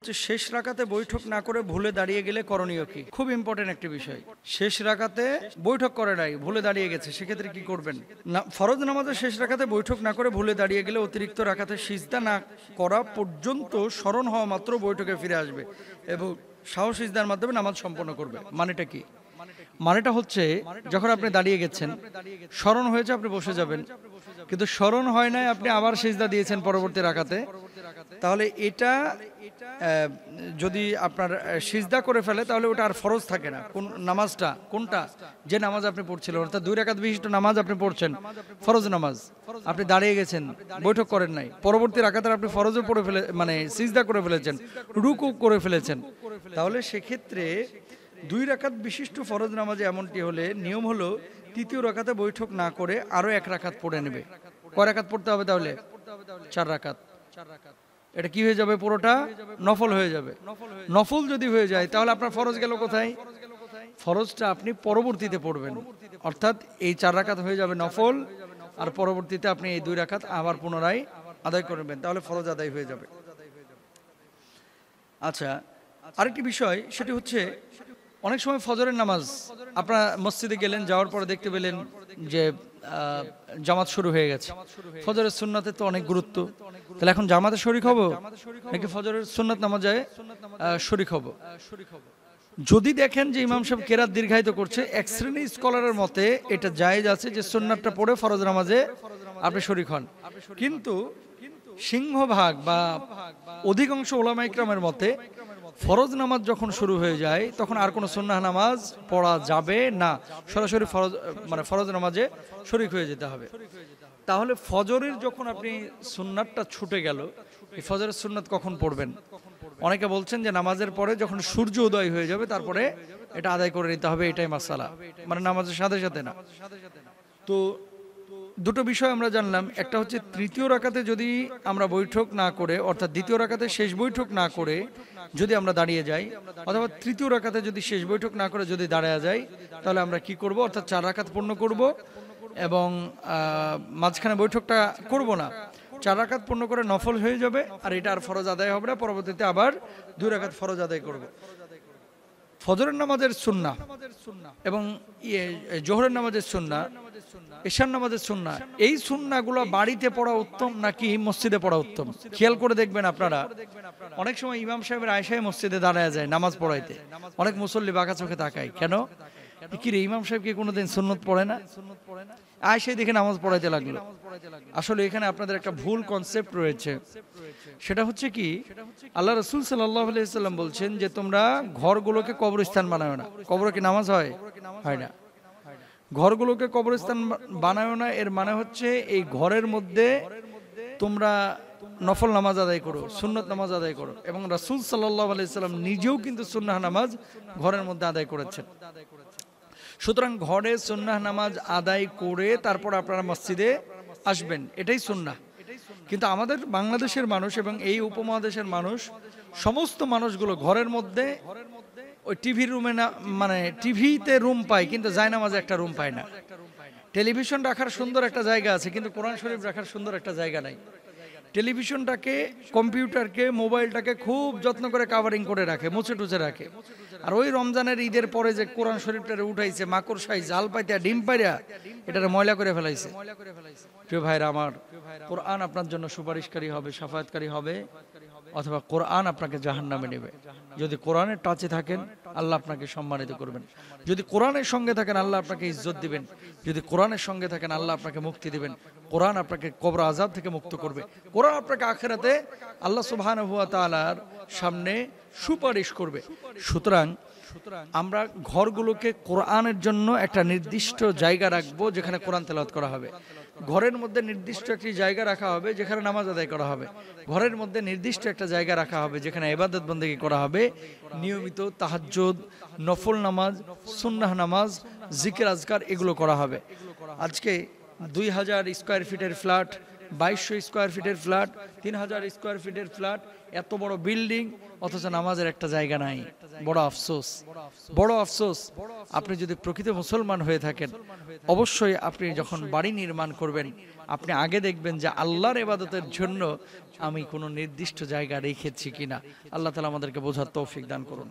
হচ্ছে শেষ রাকাতে বৈঠক না করে ভুলে দাঁড়িয়ে গেলে করণীয় কি? খুব ইম্পর্টেন্ট একটি বিষয়। শেষ রাকাতে বৈঠক করে নাই, ভুলে দাঁড়িয়ে গেছে, সেক্ষেত্রে কি করবেন? না, ফরজ নামাজের শেষ রাকাতে বৈঠক না করে ভুলে দাঁড়িয়ে গেলে অতিরিক্ত রাকাতে সিজদা না করা পর্যন্ত স্মরণ হওয়া মাত্র বৈঠকে ফিরে আসবে এবং সাহস সিজদার মাধ্যমে নামাজ সম্পন্ন করবে। মানেটা কি? মানেটা হচ্ছে যখন আপনি দাঁড়িয়ে গেছেন, স্মরণ হয়েছে, আপনি বসে যাবেন, কিন্তু স্মরণ হয় নাই, আপনি আবার সিজদা দিয়েছেন পরবর্তী রাকাতে, তাহলে এটা যদি আপনার সিজদা করে ফেলে তাহলে ওটা আর ফরজ থাকে না। কোন নামাজটা? কোনটা? যে নামাজ আপনি পড়ছিলেন, অর্থাৎ 2 রাকাত বিশিষ্ট নামাজ আপনি পড়ছেন, ফরজ নামাজ, আপনি দাঁড়িয়ে গেছেন, বৈঠক করেন নাই, পরবর্তী রাকাতে আপনি ফরজও পড়ে ফেলে, মানে সিজদা করে ফেলেছেন, রুকু করে ফেলেছেন, তাহলে সেক্ষেত্রে 2 রাকাত বিশিষ্ট ফরজ নামাজে এমনটি হলে নিয়ম হলো তৃতীয় রাকাতে বৈঠক না করে আরো 1 রাকাত পড়ে নেবে। কয় রাকাত পড়তে হবে তাহলে? 4 রাকাত। এটা কি হয়ে যাবে? পুরোটা নফল হয়ে যাবে। নফল যদি হয়ে যায় তাহলে আপনার ফরজ গেল কোথায়? ফরজটা আপনি পরবর্তীতে পড়বেন, অর্থাৎ এই 4 রাকাত হয়ে যাবে নফল, আর পরবর্তীতে আপনি এই 2 রাকাত আবার পুনরায় আদায় করবেন, তাহলে ফরজ আদায় হয়ে যাবে। আচ্ছা, আরেকটি বিষয়, সেটি হচ্ছে অনেক সময় ফজরের নামাজ আপনারা মসজিদে গেলেন, যাওয়ার পরে দেখতে পেলেন যে জামাত শুরু হয়ে গেছে। ফজরের সুন্নাতে তো অনেক গুরুত্ব, তাহলে এখন জামাতে শরীক হব নাকি ফজরের সুন্নাত নামাজে শরীক হব? যদি দেখেন যে ইমাম সাহেব কেরাত দীর্ঘায়িত করছে, এক শ্রেণী স্কলারের মতে এটা জায়েজ আছে যে সুন্নাতটা পড়ে ফরজ নামাজে আপনি শরীক হন, কিন্তু সিংহভাগ বা অধিকাংশ উলামা ইকরামের মতে ফরজ নামাজ যখন শুরু হয়ে যায় তখন আর কোনো সুন্নাহ নামাজ পড়া যাবে না, সরাসরি ফরজ মানে ফরজ নামাজে শরীক হয়ে যেতে হবে। তাহলে ফজরের যখন আপনি সুন্নাতটা ছুটে গেল, এই ফজরের সুন্নাত কখন পড়বেন? অনেকে বলছেন যে নামাজের পরে যখন সূর্য উদয় হয়ে যাবে তারপরে এটা আদায় করে নিতে হবে, এটাই মাসালা, মানে নামাজের সাথে সাথে না। তো দুটো বিষয় আমরা জানলাম, একটা হচ্ছে তৃতীয় রাকাতে যদি আমরা বৈঠক না করে, অর্থাৎ দ্বিতীয় রাকাতে শেষ বৈঠক না করে যদি আমরা দাঁড়িয়ে যাই, অথবা তৃতীয় রাকাতে যদি শেষ বৈঠক না করে যদি দাঁড়ায় যাই, তাহলে আমরা কি করব? অর্থাৎ 4 রাকাত পূর্ণ করব এবং মাঝখানে বৈঠকটা করব না, 4 রাকাত পূর্ণ করে নফল হয়ে যাবে, আর এটা আর ফরজ আদায় হবে না, পরবর্তীতে আবার 2 রাকাত ফরজ আদায় করব। ফজরের নামাজের সুন্নাহ এবং জোহরের নামাজের সুন্নাহ, এশার নামাজের সুন্নাহ, এই সুন্নাহগুলো বাড়িতে পড়া উত্তম নাকি মসজিদে পড়া উত্তম? খেয়াল করে দেখবেন আপনারা, অনেক সময় ইমাম সাহেবের আয়েশায় মসজিদে দাঁড়ায় যায় নামাজ পড়াইতে, অনেক মুসল্লি বাঁকা চোখে তাকায়, কেন? কি রে, ইমাম সাহেব কি কোনোদিন সুন্নত পড়ে না? আয়েশাই দেখে নামাজ পড়াইতে লাগলো। আসলে এখানে আপনাদের একটা ভুল কনসেপ্ট রয়েছে, সেটা হচ্ছে কি, আল্লাহ রাসূল সাল্লাল্লাহু আলাইহি ওয়াসাল্লাম বলছেন যে তোমরা ঘরগুলোকে কবরস্থান বানাও না। কবরে কি নামাজ হয়? হয় না। ঘরগুলোকে কবরস্থান বানাও না, এর মানে হচ্ছে এই ঘরের মধ্যে তোমরা নফল নামাজ আদায় করো, সুন্নত নামাজ আদায় করো, এবং রাসূল সাল্লাল্লাহু আলাইহি ওয়াসাল্লাম নিজেও কিন্তু সুন্নাহ নামাজ ঘরের মধ্যে আদায় করেছেন। সুতরাং ঘরে সুন্নাহ নামাজ আদায় করে তারপর আপনারা মসজিদে আসবেন, এটাই সুন্নাহ। কিন্তু আমাদের বাংলাদেশের মানুষ এবং এই উপমহাদেশের মানুষ, সমস্ত মানুষগুলো ঘরের মধ্যে ওই টিভি রুমে না, মানে টিভিতে রুম পায় কিন্তু জায়নামাজে একটা রুম পায় না। টেলিভিশন রাখার সুন্দর একটা জায়গা আছে কিন্তু কোরআন শরীফ রাখার সুন্দর একটা জায়গা নাই। টেলিভিশনটাকে, কম্পিউটারকে, মোবাইলটাকে খুব যত্ন করে কাভারিং করে রাখে, মুছে টুছে রাখে, আর ওই রমজানের ঈদের পরে যে কোরআন শরীফটারে উঠাইছে মাকড় সাই জাল পাইতে ডিম পাইরা এটারে ময়লা করে ফেলাইছে। প্রিয় ভাইরা আমার, কোরআন আপনার জন্য সুপারিশকারী হবে, শাফায়াতকারী হবে, অথবা কোরআন আপনাকে জাহান্নামে নেবে। যদি কোরআনের টাচে থাকেন আল্লাহ আপনাকে সম্মানিত করবেন, যদি কোরআনের সঙ্গে থাকেন আল্লাহ আপনাকে ইজ্জত দিবেন, যদি কোরআনের সঙ্গে থাকেন আল্লাহ আপনাকে মুক্তি দিবেন, কোরআন আপনাকে কবর আযাব থেকে মুক্ত করবে, কোরআন আপনাকে আখিরাতে আল্লাহ সুবহানাহু ওয়া তাআলার সামনে সুপারিশ করবে। সুতরাং আমরা ঘরগুলোকে কোরআনের জন্য একটা নির্দিষ্ট জায়গা রাখবো যেখানে কোরআন তেলাওয়াত করা হবে। ঘরের মধ্যে নির্দিষ্ট একটি জায়গা রাখা হবে যেখানে নামাজ আদায় করা হবে। ঘরের মধ্যে নির্দিষ্ট একটা জায়গা রাখা হবে যেখানে ইবাদত বন্দেগী করা হবে, নিয়মিত তাহাজ্জুদ, নফল নামাজ, সুন্নাহ নামাজ, জিকির আজকার এগুলো করা হবে। আজকে 2000 স্কয়ার ফিটের ফ্ল্যাট, 2200 স্কয়ার ফিটের ফ্ল্যাট, 3000 স্কয়ার ফিটের ফ্ল্যাট, এত বড় বিল্ডিং, অথচ নামাজের একটা জায়গা নাই। বড় আফসোস, বড় আফসোস। আপনি যদি প্রকৃত মুসলমান হয়ে থাকেন, অবশ্যই আপনি যখন বাড়ি নির্মাণ করবেন, আপনি আগে দেখবেন যে আল্লাহর ইবাদতের জন্য আমি কোনো নির্দিষ্ট জায়গা রেখেছি কিনা। আল্লাহ তাআলা আমাদেরকে বোঝার তৌফিক দান করুন।